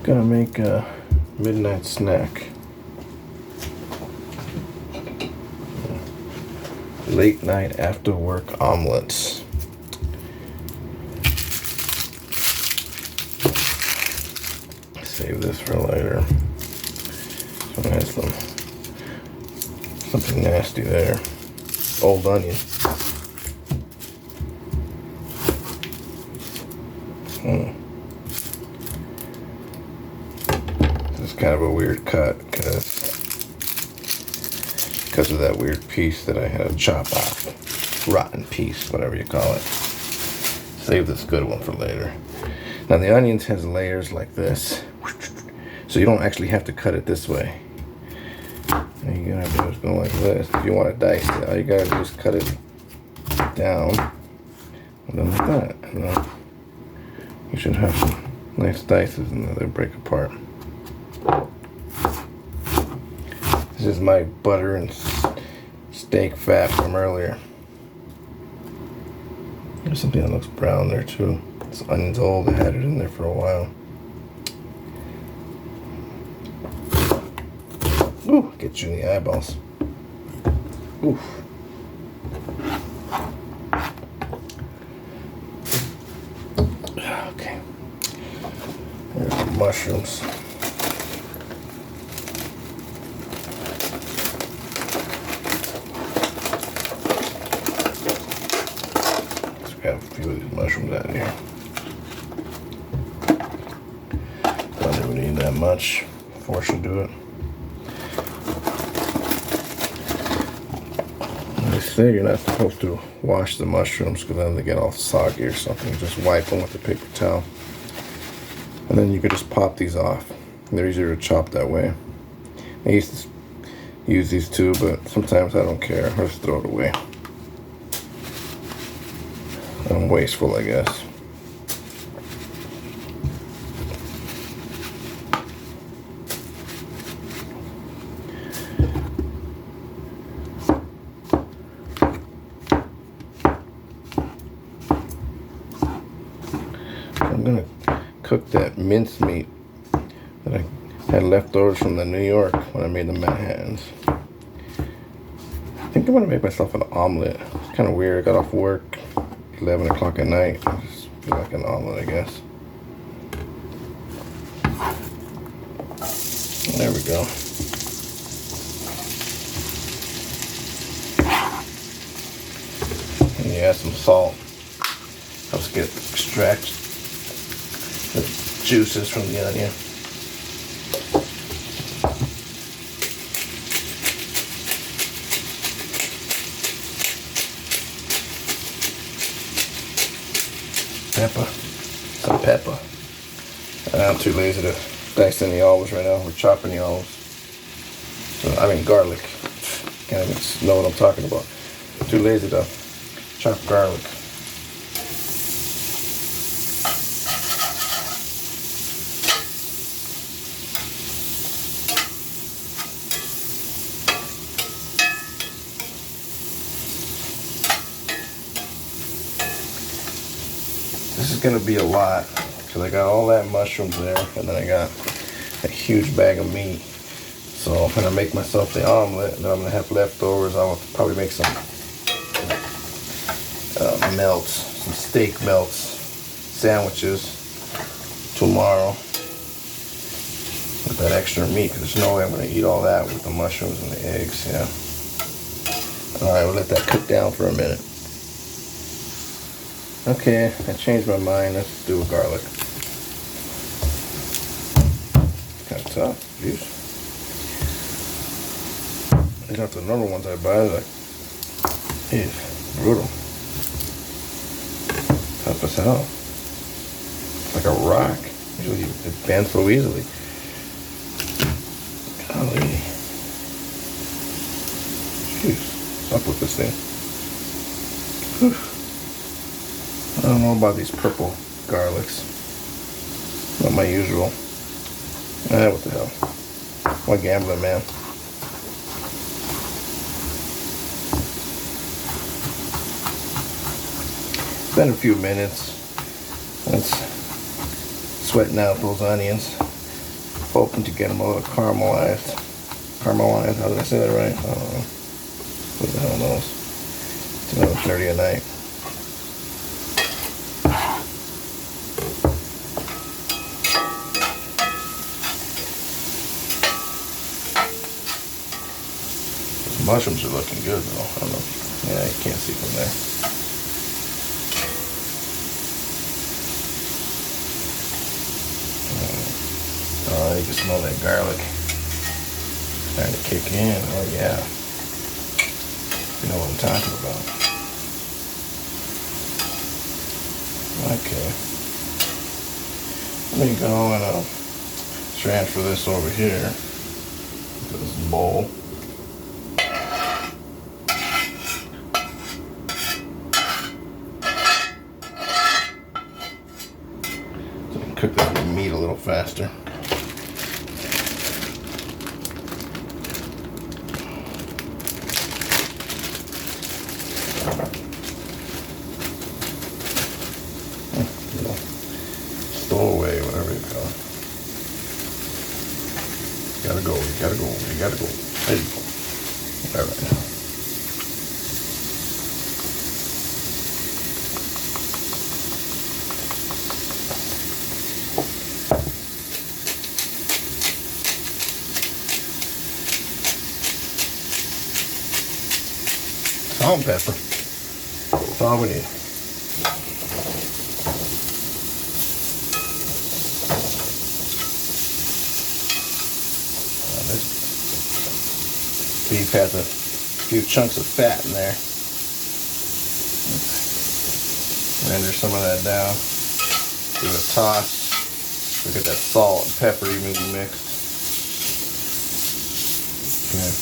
Gonna make a midnight snack. Late night after work omelets. Save this for later. So I have something nasty there. Old onion. This is kind of a weird cut because of that weird piece that I had to chop off. Rotten piece, whatever you call it. Save this good one for later. Now the onions has layers like this, so you don't actually have to cut it this way. And you gotta do is go like this. If you want to dice it, all you gotta do is cut it down, and then like that. And then you should have some nice dices, and then they break apart. This is my butter and steak fat from earlier. There's something that looks brown there too. This onion's old. I had it in there for a while. Ooh, get you in the eyeballs. Oof. Okay. Here's the mushrooms. Let's grab a few of these mushrooms out of here. Don't even need that much. Force should do it. They say you're not supposed to wash the mushrooms because then they get all soggy or something. You just wipe them with a paper towel. And then you could just pop these off. They're easier to chop that way. I used to use these too, but sometimes I don't care. I just throw it away. I'm wasteful, I guess. I'm gonna cook that mincemeat that I had leftovers from the New York when I made the Manhattans. I think I'm gonna make myself an omelet. It's kind of weird. I got off work 11 o'clock at night. I just feel like an omelet, I guess. There we go. And you add some salt. Helps extract the juices from the onion. Pepper. Some pepper. I'm too lazy to dice any olives right now. We're chopping the olives. So, I mean garlic. Can't even know what I'm talking about. I'm too lazy to chop garlic. This is gonna be a lot because I got all that mushrooms there, and then I got a huge bag of meat. So I'm gonna make myself the omelet, and then I'm gonna have leftovers. I'll probably make some melts, some steak melts, sandwiches tomorrow with that extra meat. Because there's no way I'm gonna eat all that with the mushrooms and the eggs. Yeah. All right, we'll let that cook down for a minute. Okay, I changed my mind. Let's do a garlic. Kind of tough. Jeez. These aren't the normal ones I buy. Like, geez, brutal. Tough as hell. It's like a rock. Usually it bends so easily. Golly. Jeez, what's up with this thing? Whew. I don't know about these purple garlics. Not my usual. What the hell? What gambling, man. It's been a few minutes. It's sweating out those onions. hoping to get them a little caramelized. Caramelized, how did I say that right? I don't know. Who the hell knows? It's 11:30 at night. Those mushrooms are looking good though. I don't know. Yeah, you can't see from there. Oh, you can smell that garlic starting to kick in. Oh yeah. You know what I'm talking about. Okay. Let me go and transfer this over here to this bowl. So I can cook this meat a little faster. Stowaway, whatever you call it. You gotta go. There you go. Alright. Salt and pepper. That's all we need. Beef has a few chunks of fat in there. Render some of that down. Give it a toss. Look at that salt and pepper evenly mixed. Okay.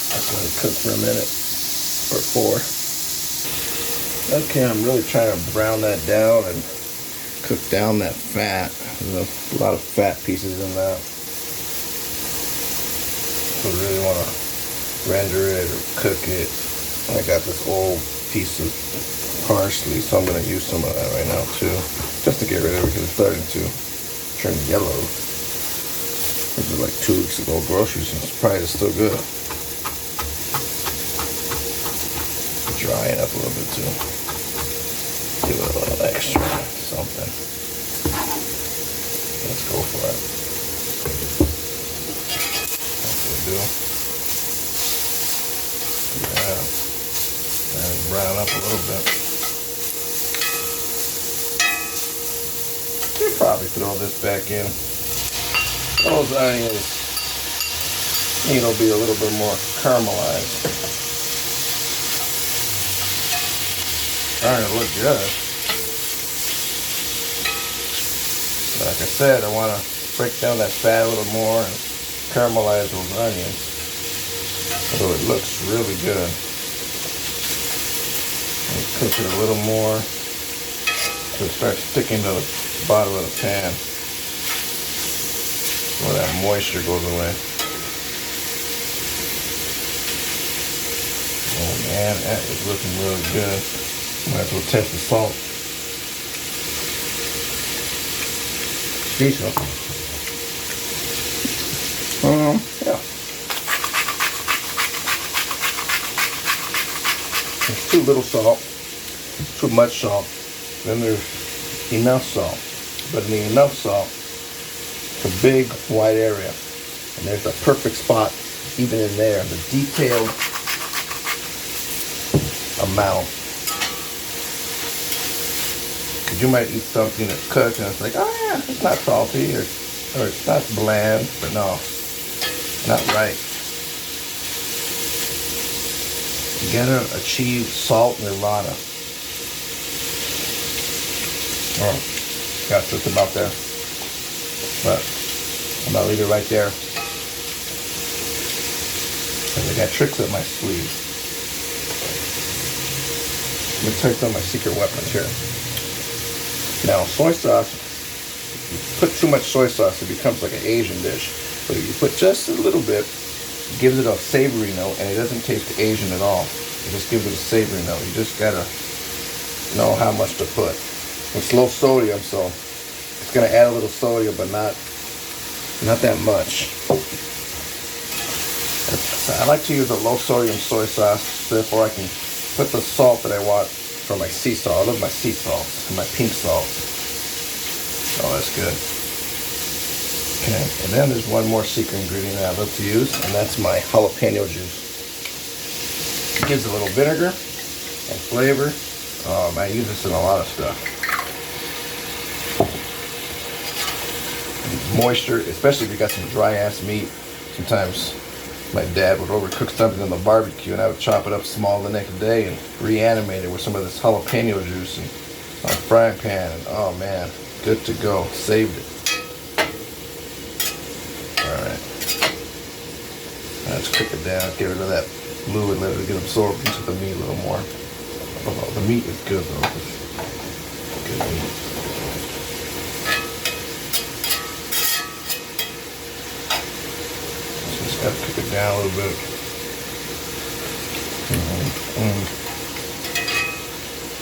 Let's let it cook for a minute or 4. Okay, I'm really trying to brown that down and cook down that fat. There's a lot of fat pieces in that. So I really want to render it or cook it. I got this old piece of parsley, so I'm going to use some of that right now too, just to get rid of it because it's starting to turn yellow. This is like 2 weeks ago groceries, and it's probably still good. Dry it up a little bit too. Give it a little extra something. Let's go for it. That's what we do. Yeah. And brown up a little bit. You probably throw this back in. Those onions need to be a little bit more caramelized. Starting to look good. Like I said, I want to break down that fat a little more and caramelize those onions so it looks really good. And cook it a little more so it starts sticking to the bottom of the pan so that moisture goes away. Oh man, that is looking really good. Might as well test the salt. Decent. Yeah. There's too little salt, too much salt. Then there's enough salt. But in the enough salt, it's a big wide area. And there's a perfect spot even in there. The detailed amount. You might eat something that's cooked and it's like, oh yeah, it's not salty or it's not bland, but no, not right. You gotta achieve salt nirvana. Oh, got just about there. But I'm gonna leave it right there. Because I got tricks up my sleeve. Let me tell you some of my secret weapons here. Now, soy sauce, you put too much soy sauce, it becomes like an Asian dish. But if you put just a little bit, it gives it a savory note, and it doesn't taste Asian at all. It just gives it a savory note. You just gotta know how much to put. It's low sodium, so it's gonna add a little sodium, but not that much. I like to use a low sodium soy sauce, therefore I can put the salt that I want for my sea salt. I love my sea salt and my pink salt. Oh, that's good. Okay, and then there's one more secret ingredient I love to use, and that's my jalapeno juice. It gives a little vinegar and flavor. I use this in a lot of stuff. Moisture, especially if you got some dry ass meat. Sometimes my dad would overcook something on the barbecue and I would chop it up small the next day and reanimate it with some of this jalapeno juice and on a frying pan, and oh man, good to go. Saved it. Alright. Let's cook it down, get rid of that fluid, let it get absorbed into the meat a little more. Oh, the meat is good though. It's good meat. Just gotta cook it down a little bit.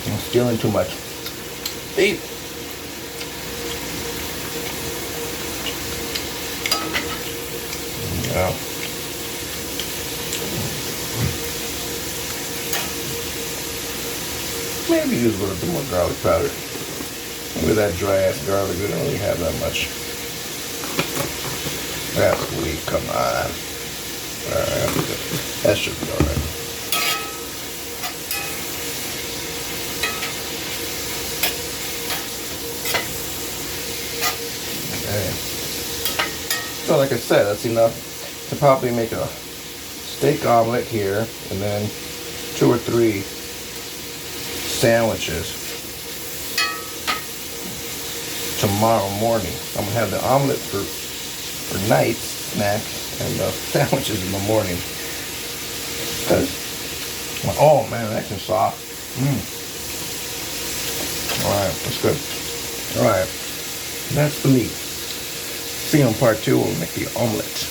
I'm stealing too much. Eat. Yeah. Maybe use a little bit more garlic powder. With that dry ass garlic, we don't really have that much. That's sweet, come on. Alright, that should be alright. Okay. So like I said, that's enough to probably make a steak omelet here, and then 2 or 3 sandwiches tomorrow morning. I'm gonna have the omelet for night snack and the sandwiches in the morning. Oh man, that's soft. Alright, that's good. Alright, that's the meat. See you on part 2 when we make the omelet.